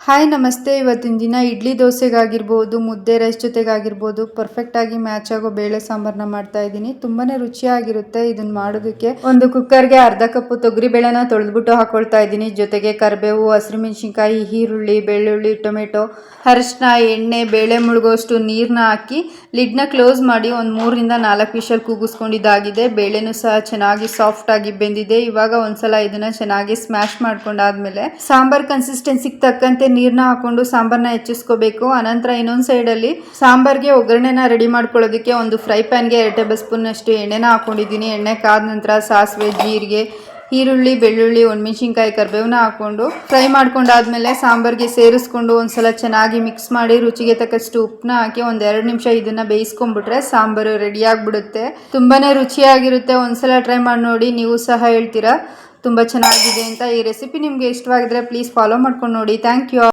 Hi ನಮಸ್ತೆ. ಇವತ್ತಿನ ದಿನ ಇಡ್ಲಿ ದೋಸೆಗಾಗಿರ್ಬೋದು, ಮುದ್ದೆ ರೈಸ್ ಜೊತೆಗಾಗಿರ್ಬೋದು ಪರ್ಫೆಕ್ಟಾಗಿ ಮ್ಯಾಚ್ ಆಗೋ ಬೇಳೆ ಸಾಂಬಾರನ್ನ ಮಾಡ್ತಾ ಇದ್ದೀನಿ. ತುಂಬಾನೇ ರುಚಿಯಾಗಿರುತ್ತೆ. ಇದನ್ನ ಮಾಡೋದಕ್ಕೆ ಒಂದು ಕುಕ್ಕರ್ಗೆ ಅರ್ಧ ಕಪ್ಪು ತೊಗರಿ ಬೇಳೆನ ತೊಳೆದ್ಬಿಟ್ಟು ಹಾಕೊಳ್ತಾ ಇದ್ದೀನಿ. ಜೊತೆಗೆ ಕರಿಬೇವು, ಹಸಿರುಮೆಣಸಿನ್ಕಾಯಿ, ಈರುಳ್ಳಿ, ಬೆಳ್ಳುಳ್ಳಿ, ಟೊಮೆಟೊ, ಅರಿಶಿನ, ಎಣ್ಣೆ, ಬೇಳೆ ಮುಳುಗೋಷ್ಟು ನೀರನ್ನ ಹಾಕಿ ಲಿಡ್ನ ಕ್ಲೋಸ್ ಮಾಡಿ ಒಂದು 3ರಿಂದ 4 ವಿಷಲ್ ಕೂಗಿಸ್ಕೊಂಡಿದ್ದಾಗಿದೆ. ಬೇಳೆನೂ ಸಹ ಚೆನ್ನಾಗಿ ಸಾಫ್ಟ್ ಆಗಿ ಬೆಂದಿದೆ. ಇವಾಗ ಒಂದ್ಸಲ ಇದನ್ನ ಚೆನ್ನಾಗಿ ಸ್ಮ್ಯಾಶ್ ಮಾಡ್ಕೊಂಡಾದ್ಮೇಲೆ ಸಾಂಬಾರ್ ಕನ್ಸಿಸ್ಟೆನ್ಸಿಗೆ ತಕ್ಕಂತೆ ನೀರನ್ನ ಹಾಕೊಂಡು ಸಾಂಬಾರನ್ನ ಹೆಚ್ಚಿಸ್ಕೋಬೇಕು. ಅನಂತರ ಇನ್ನೊಂದು ಸೈಡಲ್ಲಿ ಸಾಂಬಾರ್ಗೆ ಒಗ್ಗರಣೆನ ರೆಡಿ ಮಾಡ್ಕೊಳ್ಳೋದಕ್ಕೆ ಒಂದು ಫ್ರೈ ಪ್ಯಾನ್ಗೆ 2 ಟೇಬಲ್ ಸ್ಪೂನ್ ಅಷ್ಟು ಎಣ್ಣೆನ ಹಾಕೊಂಡಿದ್ದೀನಿ. ಎಣ್ಣೆ ಕಾದ ನಂತರ ಸಾಸಿವೆ, ಜೀರಿಗೆ, ಈರುಳ್ಳಿ, ಬೆಳ್ಳುಳ್ಳಿ, ಒಣಮೆಣಸಿನ್ಕಾಯಿ, ಕರಿಬೇವನ್ನ ಹಾಕೊಂಡು ಫ್ರೈ ಮಾಡ್ಕೊಂಡಾದ್ಮೇಲೆ ಸಾಂಬಾರ್ಗೆ ಸೇರಿಸ್ಕೊಂಡು ಒಂದ್ಸಲ ಚೆನ್ನಾಗಿ ಮಿಕ್ಸ್ ಮಾಡಿ ರುಚಿಗೆ ತಕ್ಕಷ್ಟು ಉಪ್ಪನ್ನ ಹಾಕಿ ಒಂದು 2 ನಿಮಿಷ ಇದನ್ನ ಬೇಯಿಸ್ಕೊಂಡ್ಬಿಟ್ರೆ ಸಾಂಬಾರು ರೆಡಿ ಆಗ್ಬಿಡುತ್ತೆ. ತುಂಬಾನೇ ರುಚಿಯಾಗಿರುತ್ತೆ. ಒಂದ್ಸಲ ಟ್ರೈ ಮಾಡಿ ನೋಡಿ. ನೀವು ಸಹ ಹೇಳ್ತೀರಾ ತುಂಬ ಚೆನ್ನಾಗಿದೆ ಅಂತ. ಈ ರೆಸಿಪಿ ನಿಮಗೆ ಇಷ್ಟವಾಗಿದ್ರೆ ಪ್ಲೀಸ್ ಫಾಲೋ ಮಾಡ್ಕೊಂಡು ನೋಡಿ. Thank you.